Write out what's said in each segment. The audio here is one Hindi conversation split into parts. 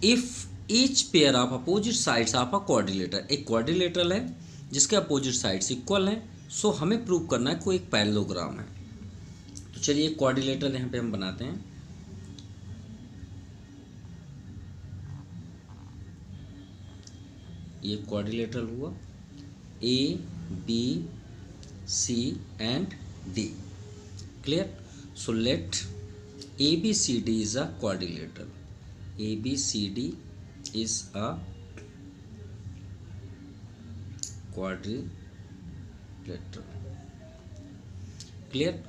If each pair of opposite sides of a quadrilateral, एक क्वाड्रिलेटरल है जिसके अपोजिट साइड्स इक्वल हैं, सो हमें प्रूव करना है कोई एक पैरेललोग्राम है। तो चलिए एक क्वाड्रिलेटरल यहाँ पे हम बनाते हैं। ये क्वाड्रिलेटरल हुआ, A B C and D, clear. So let A B C D is a quadrilateral, A B C D is a quadrilateral, clear.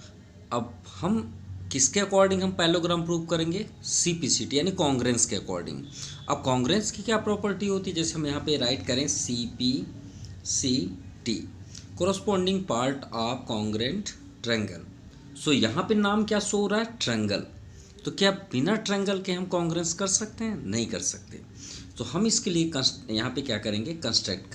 अब हम किसके अकॉर्डिंग हम पैरेललोग्राम प्रूव करेंगे, सीपीसीटी यानी कॉन्ग्रेंस के अकॉर्डिंग। अब कॉन्ग्रेंस की क्या प्रॉपर्टी होती है, जैसे हम यहाँ पे राइट करें CPCT, corresponding part of congruent triangle. So यहाँ पे नाम क्या शो हो रहा है, ट्रायंगल। तो क्या बिना ट्रायंगल के हम कॉन्ग्रेंस कर सकते हैं, नहीं कर सकते। तो हम इसके लिए यहाँ पे क्या करेंगे, कंस्ट्रक्ट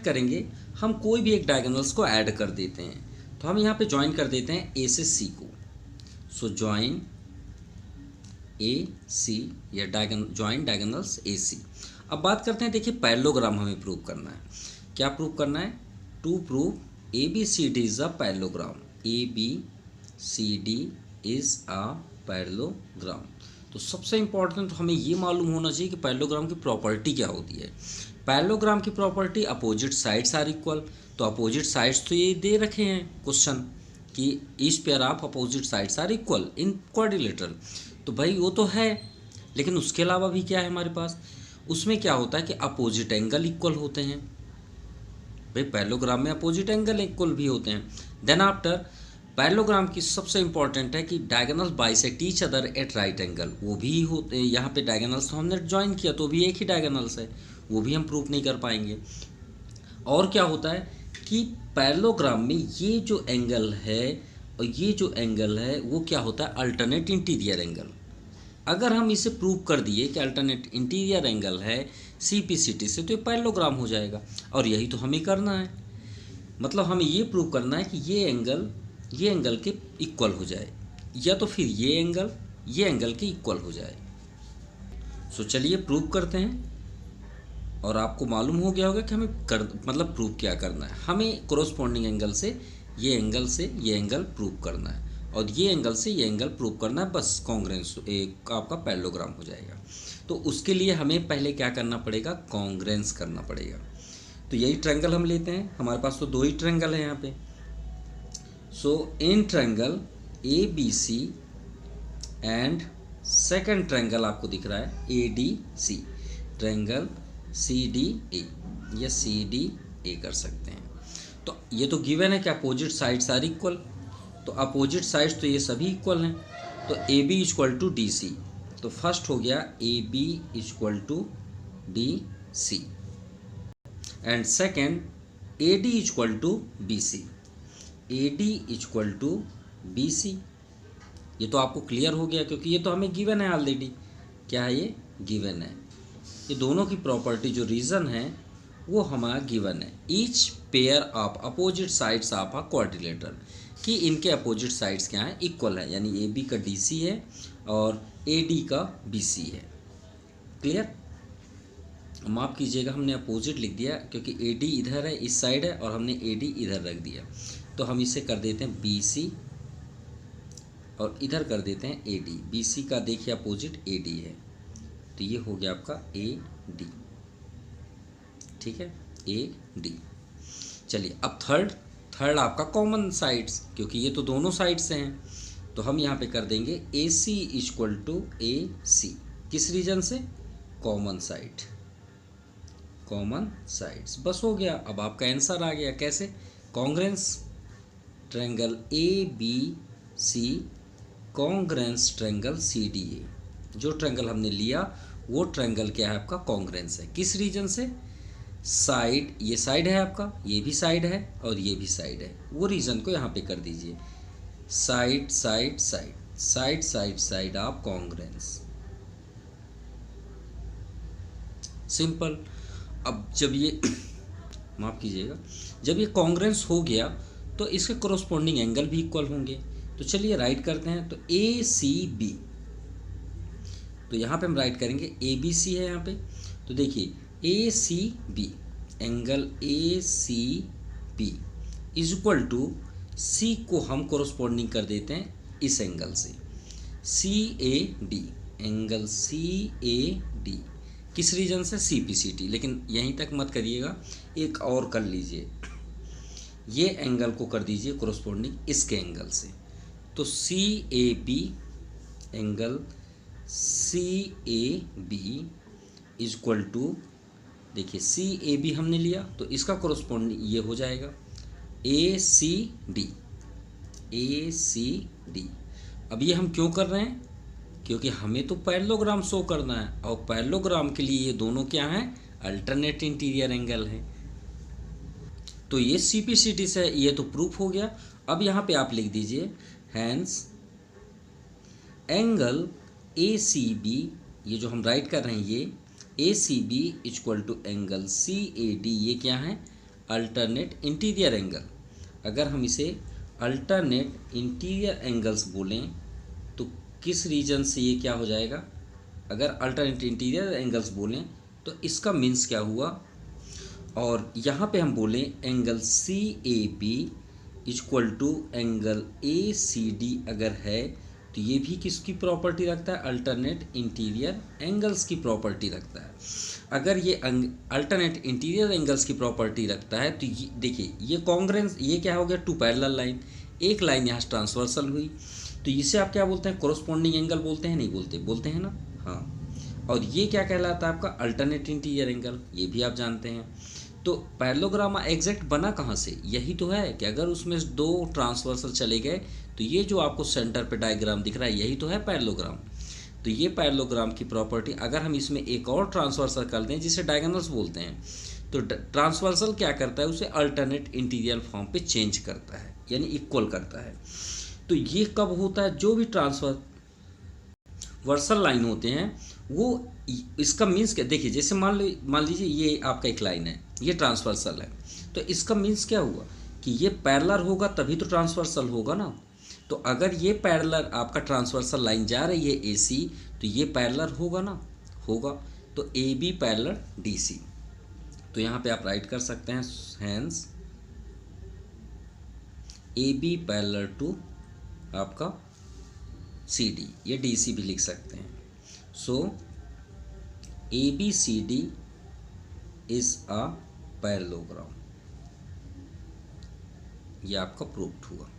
करेंगे। हम कोई भी एक डायगोनल्स को ऐड कर देते हैं। तो हम यहाँ पे ज्वाइन कर देते हैं ए से सी को। सो ज्वाइन ए सी या ज्वाइन डायगोनल्स ए सी। अब बात करते हैं, देखिए पैरेललोग्राम हमें प्रूव करना है। क्या प्रूव करना है, to prove A B C D is a parallelogram, A B C D is a parallelogram. तो सबसे इंपॉर्टेंट तो हमें ये मालूम होना चाहिए कि पैरेललोग्राम की प्रॉपर्टी क्या होती है। पैरेललोग्राम की property opposite sides are equal. तो अपोजिट साइड्स तो ये दे रखे हैं क्वेश्चन कि each pair of opposite sides are equal in quadrilateral. तो भाई वो तो है, लेकिन उसके अलावा भी क्या है हमारे पास, उसमें क्या होता है कि अपोजिट एंगल इक्वल होते हैं। भाई पैरेललोग्राम में अपोजिट एंगल इक्वल भी होते हैं। देन आफ्टर पैरेललोग्राम की सबसे इंपॉर्टेंट है कि diagonals bisect each other at right angle, वो भी होते हैं। यहाँ पे डायगोनल्स तो हमने ज्वाइन किया तो भी एक ही डायगोनल्स है, वो भी हम प्रूफ नहीं कर पाएंगे। और क्या होता है कि पैरेललोग्राम में ये जो एंगल है और ये जो एंगल है वो क्या होता है, अल्टरनेट इंटीरियर एंगल। अगर हम इसे प्रूव कर दिए कि अल्टरनेट इंटीरियर एंगल है सीपीसीटी से, तो ये पैरेललोग्राम हो जाएगा। और यही तो हमें करना है, मतलब हमें ये प्रूव करना है कि ये एंगल के इक्वल हो जाए, या तो फिर ये एंगल के इक्वल हो जाए। सो चलिए प्रूव करते हैं। और आपको मालूम हो गया होगा कि हमें मतलब प्रूव क्या करना है। हमें कोरोस्पोंडिंग एंगल से ये एंगल प्रूव करना है, और ये एंगल से ये एंगल प्रूव करना है, बस कॉन्ग्रेंस एक आपका पैरेललोग्राम हो जाएगा। तो उसके लिए हमें पहले क्या करना पड़ेगा, कॉन्ग्रेंस करना पड़ेगा। तो यही ट्रायंगल हम लेते हैं, हमारे पास तो दो ही ट्रायंगल है यहाँ पे। So in triangle A B C and second triangle आपको दिख रहा है A D C, triangle C D A या सी डी ए कर सकते हैं। तो ये तो गिवन है कि अपोजिट साइड्स आर इक्वल। तो अपोजिट साइड्स तो ये सभी इक्वल हैं। तो A B equal to D C, तो फर्स्ट हो गया A B equal to D C, and second A D equal to B C, A D equal to B C. ये तो आपको क्लियर हो गया, क्योंकि ये तो हमें गिवन है ऑलरेडी। क्या है, ये गिवन है। ये दोनों की प्रॉपर्टी जो रीज़न है वो हमारा गिवन है। Each pair of opposite sides of a quadrilateral, कि इनके अपोजिट साइड्स क्या हैं, इक्वल है। यानी ए बी का डी सी है और ए डी का बी सी है। क्लियर। माफ़ कीजिएगा, हमने अपोजिट लिख दिया क्योंकि ए डी इधर है, इस साइड है, और हमने ए डी इधर रख दिया। तो हम इसे कर देते हैं बी सी और इधर कर देते हैं ए डी। बी सी का देखिए अपोजिट ए डी है, तो ये हो गया आपका ए डी। ठीक है, ए डी। चलिए अब थर्ड आपका कॉमन साइड्स, क्योंकि ये तो दोनों साइड से हैं, तो हम यहाँ पे कर देंगे ए सी इक्वल टू ए सी। किस रीजन से, कॉमन साइड्स। बस हो गया। अब आपका आंसर आ गया। कैसे, congruence triangle A B C, congruence triangle C D A. जो ट्रायंगल हमने लिया वो ट्रायंगल क्या है आपका, कॉन्ग्रेंस है। किस रीजन से, साइड, ये साइड है आपका, ये भी साइड है और ये भी साइड है। वो रीजन को यहाँ पे कर दीजिए, side side side, side side side of congruence. Simple. अब जब ये माफ़ कीजिएगा, जब ये कॉन्ग्रेंस हो गया तो इसके कोरोस्पोंडिंग एंगल भी इक्वल होंगे। तो चलिए राइट करते हैं। तो ए सी बी, तो यहाँ पे हम राइट करेंगे ए बी सी है यहाँ पे, तो देखिए A C B, angle A C B is equal to C को हम कोरस्पॉन्डिंग कर देते हैं इस एंगल से, C A D, angle C A D किस रीजन से, सी पी सी टी। लेकिन यहीं तक मत करिएगा, एक और कर लीजिए, ये एंगल को कर दीजिए कोरस्पॉन्डिंग इसके एंगल से, तो C A B, angle C A B is equal to, देखिए सी ए बी हमने लिया तो इसका कोरस्पॉन्डिंग ये हो जाएगा ए सी डी, ए सी डी। अब ये हम क्यों कर रहे हैं, क्योंकि हमें तो पैरेललोग्राम शो करना है, और पैरेललोग्राम के लिए ये दोनों क्या हैं, अल्टरनेट इंटीरियर एंगल है। तो ये सी पी सी टी से ये तो प्रूफ हो गया। अब यहाँ पे आप लिख दीजिए hence angle A C B, ये जो हम राइट कर रहे हैं ये A C B equal to angle C A D, ये क्या है, अल्टरनेट इंटीरियर एंगल। अगर हम इसे अल्टरनेट इंटीरियर एंगल्स बोलें तो किस रीजन से ये क्या हो जाएगा, अगर अल्टरनेट इंटीरियर एंगल्स बोलें तो इसका मीन्स क्या हुआ, और यहाँ पे हम बोलें angle C A B equal to angle A C D अगर है, तो ये भी किसकी प्रॉपर्टी रखता है, अल्टरनेट इंटीरियर एंगल्स की प्रॉपर्टी रखता है। अगर ये अल्टरनेट इंटीरियर एंगल्स की प्रॉपर्टी रखता है तो देखिए ये कॉन्ग्रेंस, ये क्या हो गया, टू पैरेलल लाइन, एक लाइन यहाँ ट्रांसवर्सल हुई, तो इसे आप क्या बोलते हैं, कोरस्पॉन्डिंग एंगल बोलते हैं, नहीं बोलते, बोलते हैं ना, हाँ। और ये क्या कहलाता है आपका, अल्टरनेट इंटीरियर एंगल, ये भी आप जानते हैं। तो पैरेललोग्राम एग्जैक्ट बना कहाँ से, यही तो है कि अगर उसमें दो ट्रांसवर्सल चले गए तो ये जो आपको सेंटर पे डायग्राम दिख रहा है यही तो है पैरेललोग्राम। तो ये पैरेललोग्राम की प्रॉपर्टी, अगर हम इसमें एक और ट्रांसवर्सल कर दें जिसे डायगोनल्स बोलते हैं, तो ट्रांसवर्सल क्या करता है, उसे अल्टरनेट इंटीरियर फॉर्म पे चेंज करता है, यानी इक्वल करता है। तो ये कब होता है, जो भी ट्रांसवर्सल लाइन होते हैं वो, इसका मीन्स क्या, देखिए जैसे मान लीजिए ये आपका एक लाइन है, ये ट्रांसवर्सल है, तो इसका मीन्स क्या हुआ कि ये पैरेलल होगा तभी तो ट्रांसवर्सल होगा ना। तो अगर ये पैरेलल आपका ट्रांसवर्सल लाइन जा रही है ए सी, तो ये पैरेलल होगा ना, होगा, तो A B parallel D C. तो यहाँ पे आप राइट कर सकते हैं hence A B parallel to आपका सी डी, ये डी सी भी लिख सकते हैं। So A B C D is a parallelogram, ये आपका प्रूव्ड हुआ।